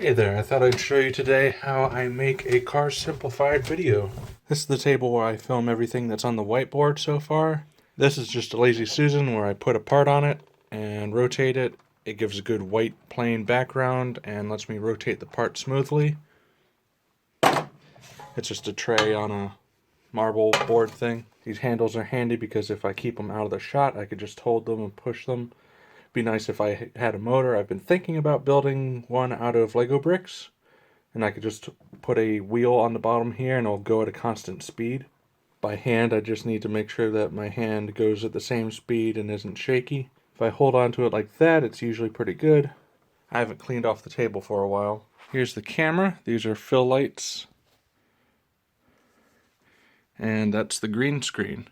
Hey there, I thought I'd show you today how I make a Cars Simplified video. This is the table where I film everything that's on the whiteboard so far. This is just a lazy Susan where I put a part on it and rotate it. It gives a good white plain background and lets me rotate the part smoothly. It's just a tray on a marble board thing. These handles are handy because if I keep them out of the shot, I could just hold them and push them. Be nice if I had a motor. I've been thinking about building one out of Lego bricks, and I could just put a wheel on the bottom here and it'll go at a constant speed. By hand, I just need to make sure that my hand goes at the same speed and isn't shaky. If I hold on to it like that, it's usually pretty good. I haven't cleaned off the table for a while. Here's the camera. These are fill lights. And that's the green screen.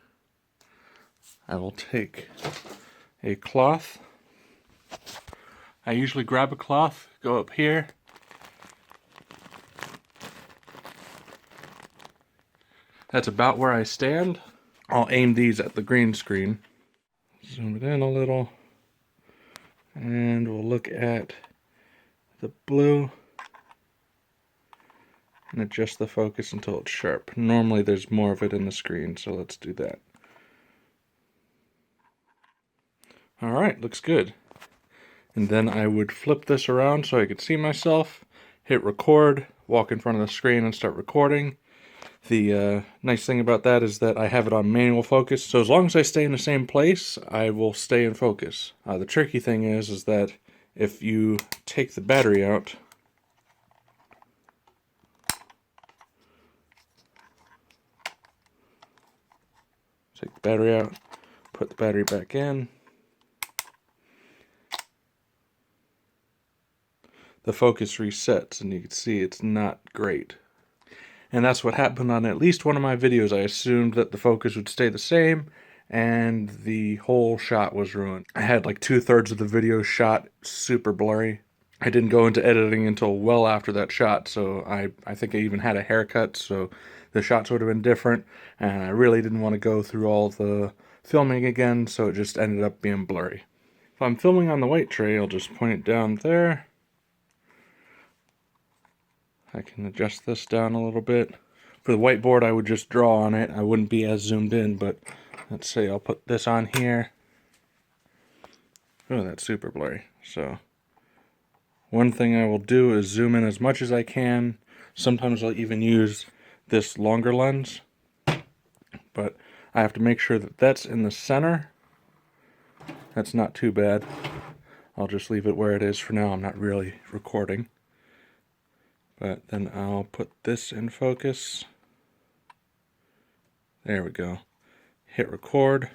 I will take a cloth. I usually grab a cloth, go up here, that's about where I stand. I'll aim these at the green screen. Zoom it in a little, and we'll look at the blue and adjust the focus until it's sharp. Normally there's more of it in the screen, so let's do that. Alright, looks good. And then I would flip this around so I could see myself, hit record, walk in front of the screen and start recording. The nice thing about that is that I have it on manual focus, so as long as I stay in the same place, I will stay in focus. The tricky thing is that if you take the battery out, take the battery out, put the battery back in, the focus resets and you can see it's not great. And that's what happened on at least one of my videos. I assumed that the focus would stay the same and the whole shot was ruined. I had like 2/3 of the video shot super blurry. I didn't go into editing until well after that shot, so I think I even had a haircut, so the shots would have been different, and I really didn't want to go through all the filming again, so it just ended up being blurry. If I'm filming on the white tray, I'll just point it down there. I can adjust this down a little bit. For the whiteboard, I would just draw on it. I wouldn't be as zoomed in, but let's say I'll put this on here. Oh, that's super blurry. So one thing I will do is zoom in as much as I can. Sometimes I'll even use this longer lens, but I have to make sure that that's in the center. That's not too bad. I'll just leave it where it is for now. I'm not really recording. But then I'll put this in focus. There we go. Hit record.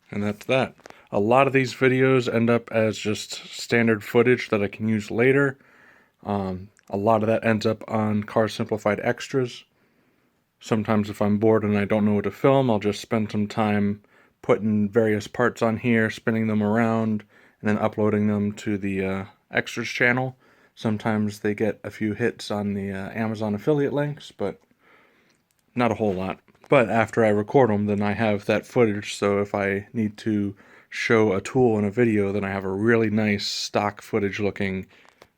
And that's that. A lot of these videos end up as just standard footage that I can use later. A lot of that ends up on Cars Simplified extras. Sometimes if I'm bored and I don't know what to film, I'll just spend some time putting various parts on here, spinning them around, and then uploading them to the extras channel. Sometimes they get a few hits on the Amazon affiliate links, but not a whole lot. But after I record them, then I have that footage, so if I need to show a tool in a video, then I have a really nice stock footage looking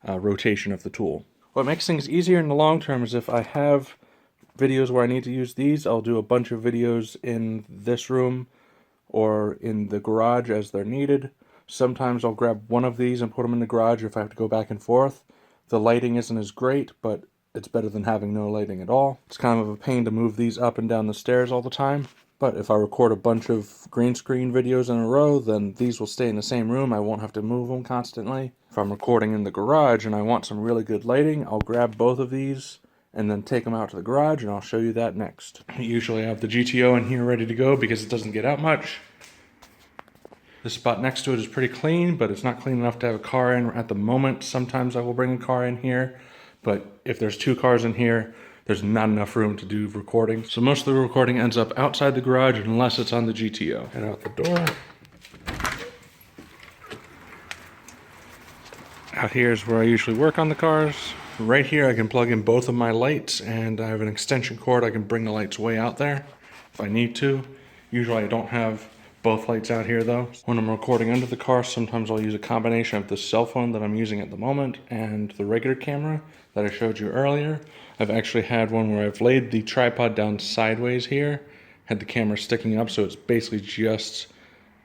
rotation of the tool. What makes things easier in the long term is if I have videos where I need to use these, I'll do a bunch of videos in this room or in the garage as they're needed. Sometimes I'll grab one of these and put them in the garage if I have to go back and forth. The lighting isn't as great, but it's better than having no lighting at all. It's kind of a pain to move these up and down the stairs all the time. But if I record a bunch of green screen videos in a row, then these will stay in the same room. I won't have to move them constantly. If I'm recording in the garage and I want some really good lighting, I'll grab both of these and then take them out to the garage, and I'll show you that next. Usually I have the GTO in here ready to go because it doesn't get out much. The spot next to it is pretty clean, but it's not clean enough to have a car in at the moment. Sometimes I will bring a car in here, but if there's 2 cars in here, there's not enough room to do recording. So most of the recording ends up outside the garage unless it's on the GTO. Head out the door. Out here is where I usually work on the cars. Right here I can plug in both of my lights, and I have an extension cord. I can bring the lights way out there if I need to. Usually I don't have both lights out here though. When I'm recording under the car, sometimes I'll use a combination of the cell phone that I'm using at the moment and the regular camera that I showed you earlier. I've actually had one where I've laid the tripod down sideways here, had the camera sticking up, so it's basically just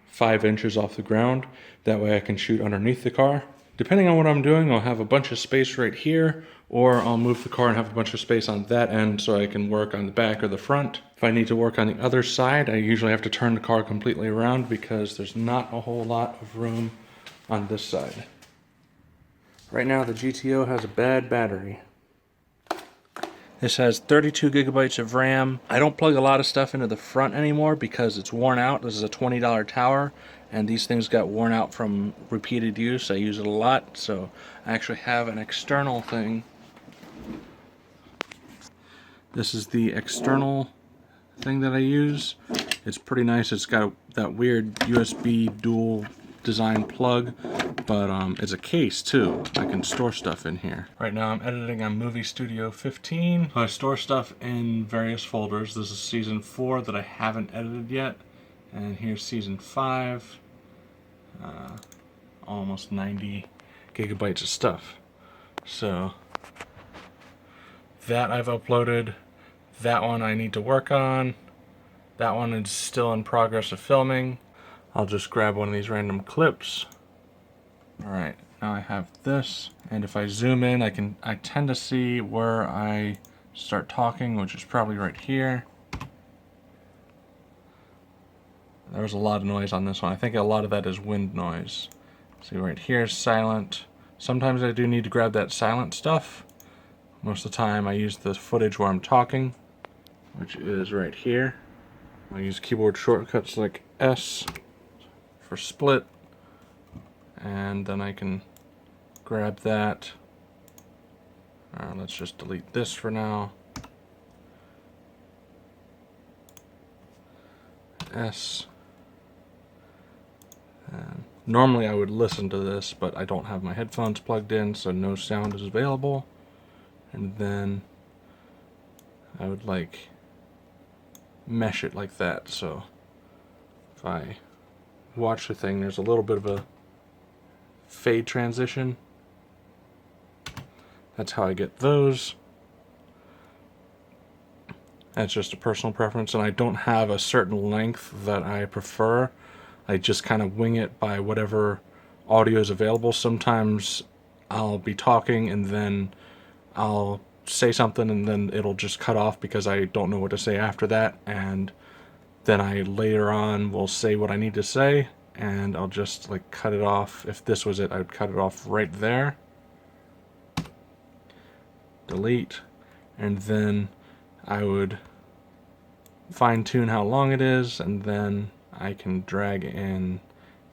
5 inches off the ground. That way I can shoot underneath the car. Depending on what I'm doing, I'll have a bunch of space right here, or I'll move the car and have a bunch of space on that end so I can work on the back or the front. If I need to work on the other side, I usually have to turn the car completely around because there's not a whole lot of room on this side. Right now the GTO has a bad battery. This has 32 gigabytes of RAM. I don't plug a lot of stuff into the front anymore because it's worn out. This is a $20 tower, and these things got worn out from repeated use. I use it a lot, so I actually have an external thing. This is the external thing that I use. It's pretty nice. It's got that weird USB dual design plug, but it's a case too. I can store stuff in here. Right now I'm editing on Movie Studio 15. I store stuff in various folders. This is season 4 that I haven't edited yet, and here's season 5. Almost 90 gigabytes of stuff. So that I've uploaded. That one I need to work on. That one is still in progress of filming. I'll just grab one of these random clips. Alright, now I have this, and if I zoom in, I tend to see where I start talking, which is probably right here. There was a lot of noise on this one. I think a lot of that is wind noise. See, right here is silent. Sometimes I do need to grab that silent stuff. Most of the time I use the footage where I'm talking, which is right here. I use keyboard shortcuts like S for split, and then I can grab that. Let's just delete this for now. S. And normally I would listen to this, but I don't have my headphones plugged in, so no sound is available. And then I would mesh it like that, so if I watch the thing, there's a little bit of a fade transition. That's how I get those. That's just a personal preference, and I don't have a certain length that I prefer. I just kind of wing it by whatever audio is available. Sometimes I'll be talking and then I'll say something and then it'll just cut off because I don't know what to say after that, and then I later on will say what I need to say, and I'll just cut it off. If this was it, I would cut it off right there. Delete, and then I would fine-tune how long it is, and then I can drag in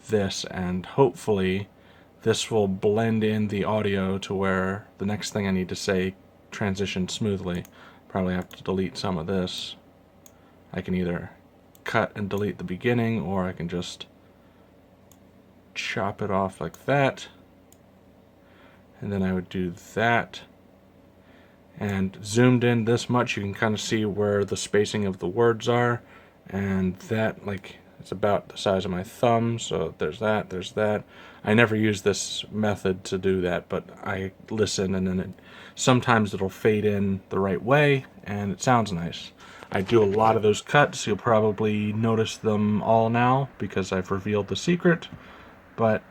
this, and hopefully this will blend in the audio to where the next thing I need to say transitions smoothly. Probably have to delete some of this. I can either cut and delete the beginning, or I can just chop it off like that, and then I would do that. And zoomed in this much, you can kind of see where the spacing of the words are, and that it's about the size of my thumb, so there's that, there's that. I never use this method to do that, but I listen, and then sometimes it'll fade in the right way and it sounds nice. I do a lot of those cuts. You'll probably notice them all now because I've revealed the secret, but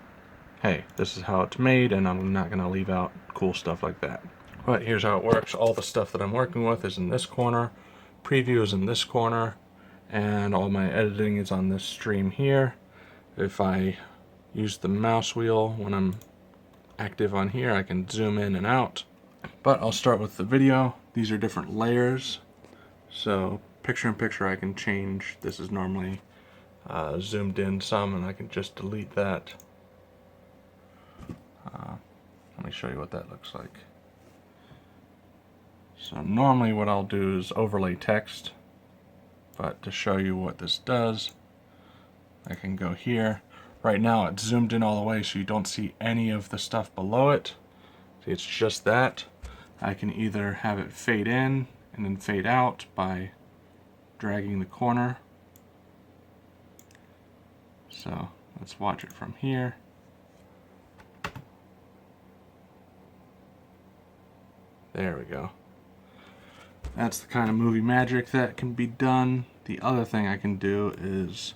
hey, this is how it's made, and I'm not going to leave out cool stuff like that. But here's how it works. All the stuff that I'm working with is in this corner, preview is in this corner, and all my editing is on this stream here. If I use the mouse wheel when I'm active on here, I can zoom in and out. But I'll start with the video. These are different layers. So picture in picture I can change. This is normally zoomed in some, and I can just delete that. Let me show you what that looks like. So normally what I'll do is overlay text, but to show you what this does, I can go here. Right now it's zoomed in all the way so you don't see any of the stuff below it. See, it's just that. I can either have it fade in and then fade out by dragging the corner. So let's watch it from here. There we go. That's the kind of movie magic that can be done. The other thing I can do is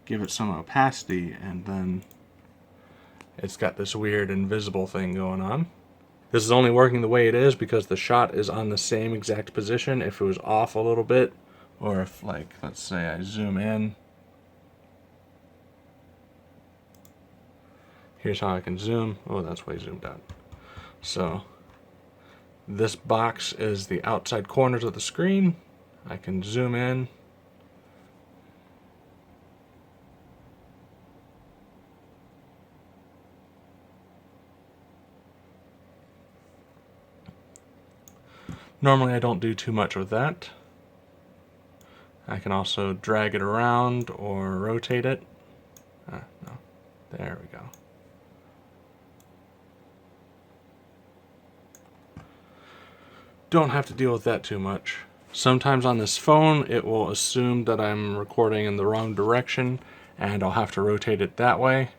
give it some opacity, and then it's got this weird invisible thing going on. This is only working the way it is because the shot is on the same exact position. If it was off a little bit, or if, like, let's say I zoom in. Here's how I can zoom. Oh, that's way zoomed out. So this box is the outside corners of the screen. I can zoom in. Normally I don't do too much with that. I can also drag it around or rotate it. No. There we go. Don't have to deal with that too much. Sometimes on this phone it will assume that I'm recording in the wrong direction and I'll have to rotate it that way.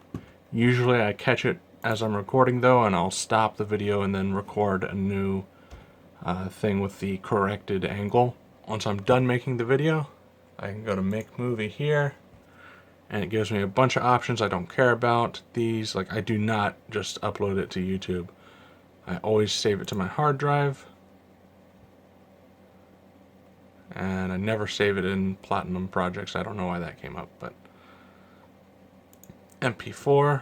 Usually I catch it as I'm recording though, and I'll stop the video and then record a new thing with the corrected angle. Once I'm done making the video, I can go to Make Movie here, and it gives me a bunch of options I don't care about. These, like, I do not just upload it to YouTube. I always save it to my hard drive, and I never save it in Platinum projects. I don't know why that came up, but MP4.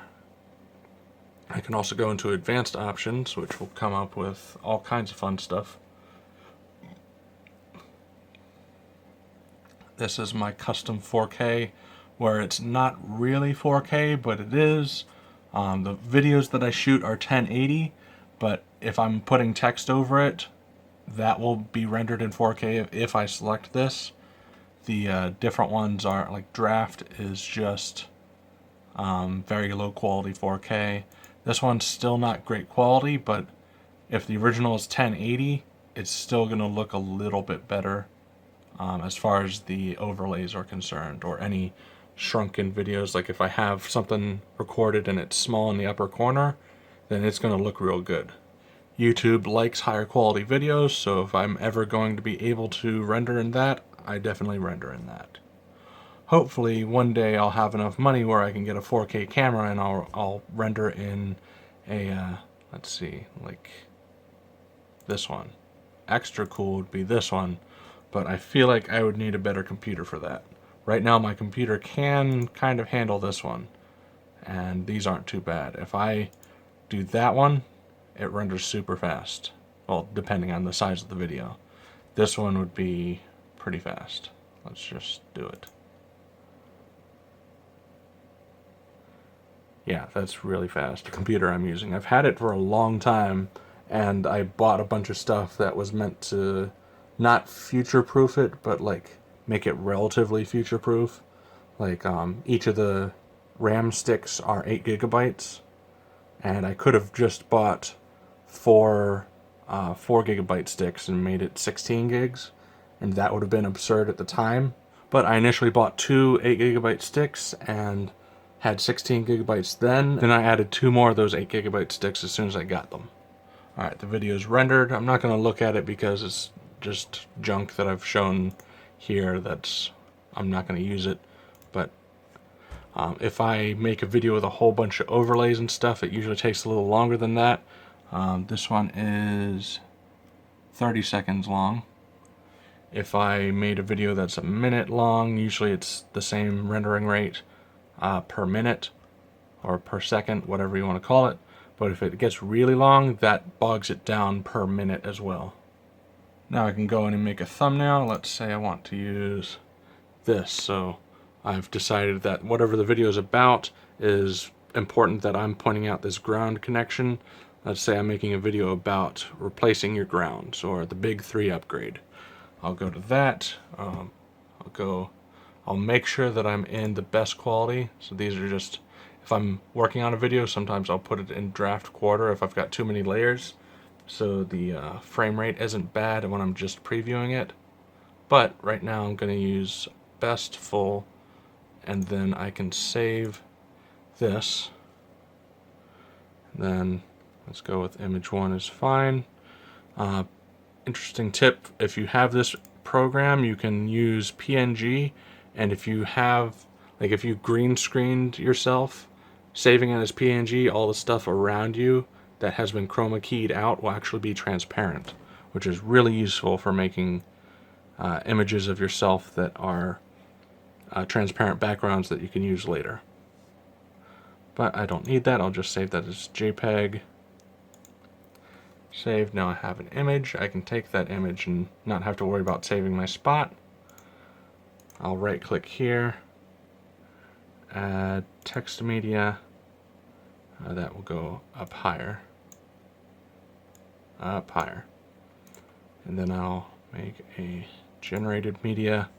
I can also go into advanced options, which will come up with all kinds of fun stuff. This is my custom 4K, where it's not really 4K, but it is. The videos that I shoot are 1080, but if I'm putting text over it, that will be rendered in 4K if I select this. The different ones are, like, Draft is just very low quality 4K. This one's still not great quality, but if the original is 1080, it's still going to look a little bit better as far as the overlays are concerned, or any shrunken videos. Like if I have something recorded and it's small in the upper corner, then it's going to look real good. YouTube likes higher quality videos, so if I'm ever going to be able to render in that, I definitely render in that. Hopefully one day I'll have enough money where I can get a 4K camera and I'll render in a, let's see, like this one. Extra cool would be this one, but I feel like I would need a better computer for that. Right now my computer can kind of handle this one, and these aren't too bad. If I do that one, it renders super fast. Well, depending on the size of the video. This one would be pretty fast. Let's just do it. Yeah, that's really fast. The computer I'm using, I've had it for a long time, and I bought a bunch of stuff that was meant to not future-proof it, but like make it relatively future-proof. Like each of the RAM sticks are 8 gigabytes, and I could have just bought four 4 gigabyte sticks and made it 16 gigs, and that would have been absurd at the time. But I initially bought 2 8 gigabyte sticks and had 16 gigabytes then I added 2 more of those 8 gigabyte sticks as soon as I got them. Alright, the video is rendered. I'm not going to look at it because it's just junk that I've shown here that's, I'm not going to use it. But if I make a video with a whole bunch of overlays and stuff, it usually takes a little longer than that. This one is 30 seconds long. If I made a video that's a minute long, usually it's the same rendering rate per minute or per second, whatever you want to call it. But if it gets really long, that bogs it down per minute as well. Now I can go in and make a thumbnail. Let's say I want to use this. So I've decided that whatever the video is about is important that I'm pointing out this ground connection. Let's say I'm making a video about replacing your grounds or the Big 3 upgrade. I'll go to that. I'll make sure that I'm in the best quality. So these are just if I'm working on a video, sometimes I'll put it in draft quarter if I've got too many layers, so the frame rate isn't bad when I'm just previewing it. But right now I'm going to use best full, and then I can save this. Then let's go with image 1 is fine. Interesting tip, if you have this program, you can use PNG, and if you have, like, if you green screened yourself, saving it as PNG, all the stuff around you that has been chroma keyed out will actually be transparent, which is really useful for making images of yourself that are transparent backgrounds that you can use later. But I don't need that, I'll just save that as JPEG. Save. Now I have an image. I can take that image and not have to worry about saving my spot. I'll right click here, add text media. That will go up higher. Up higher. And then I'll make a generated media.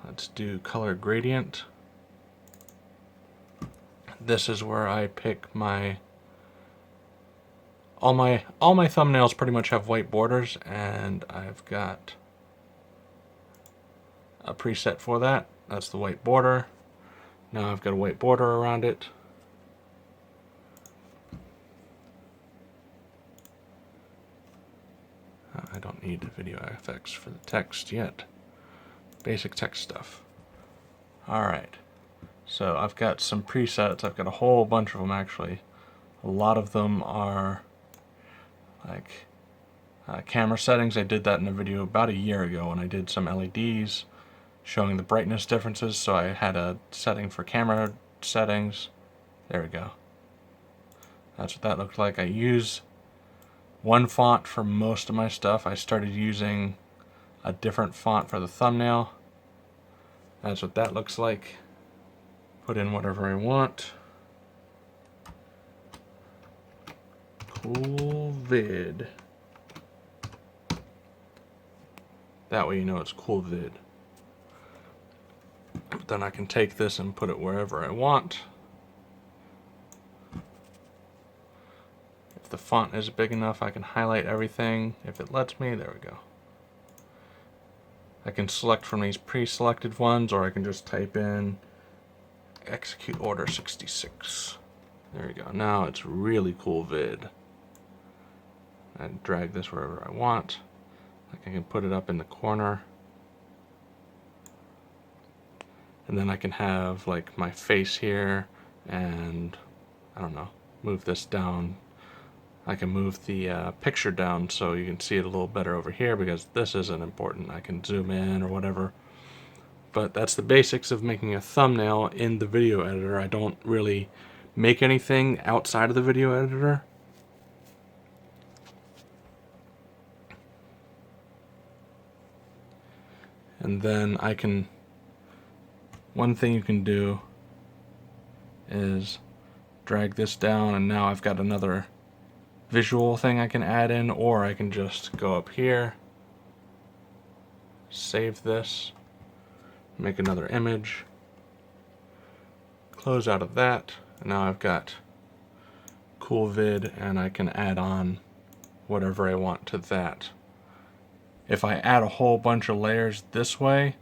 Let's do color gradient. This is where I pick my all my thumbnails pretty much have white borders, and I've got a preset for that. That's the white border. Now I've got a white border around it. I don't need video effects for the text yet. Basic text stuff. Alright, so I've got some presets. I've got a whole bunch of them actually. A lot of them are like camera settings. I did that in a video about a year ago when I did some LEDs showing the brightness differences, so I had a setting for camera settings. There we go. That's what that looked like. I use one font for most of my stuff. I started using a different font for the thumbnail. That's what that looks like. Put in whatever I want. Cool vid. That way you know it's cool vid. But then I can take this and put it wherever I want. If the font is big enough, I can highlight everything. If it lets me, there we go. I can select from these pre-selected ones, or I can just type in execute order 66. There we go. Now it's really cool vid. I drag this wherever I want. Like I can put it up in the corner. And then I can have like my face here, and I don't know, move this down. I can move the picture down so you can see it a little better over here, because this isn't important. I can zoom in or whatever. But that's the basics of making a thumbnail in the video editor. I don't really make anything outside of the video editor. And then I can, one thing you can do is drag this down, and now I've got another visual thing I can add in, or I can just go up here, save this, make another image, close out of that, and now I've got cool vid, and I can add on whatever I want to that. If I add a whole bunch of layers this way,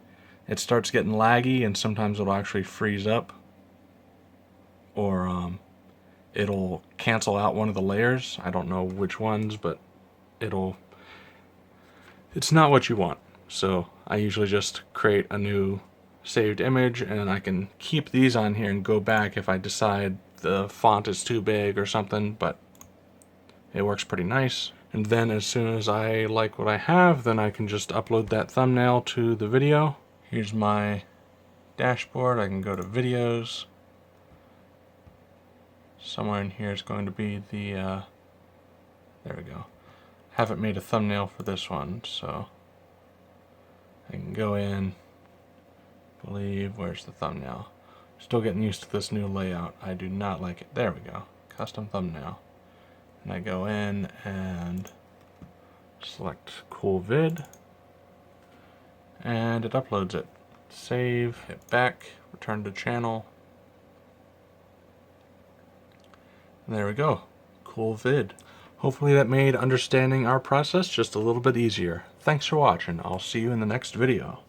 it starts getting laggy, and sometimes it'll actually freeze up, or it'll cancel out one of the layers. I don't know which ones, but it's not what you want. So I usually just create a new saved image, and I can keep these on here and go back if I decide the font is too big or something, but it works pretty nice. And then as soon as I like what I have, then I can just upload that thumbnail to the video. Here's my dashboard. I can go to videos. Somewhere in here is going to be the, there we go. Haven't made a thumbnail for this one, so I can go in, where's the thumbnail? Still getting used to this new layout. I do not like it. There we go. Custom thumbnail. And I go in and select cool vid, and it uploads it. Save, hit back, return to channel. There we go. Cool vid. Hopefully that made understanding our process just a little bit easier. Thanks for watching. I'll see you in the next video.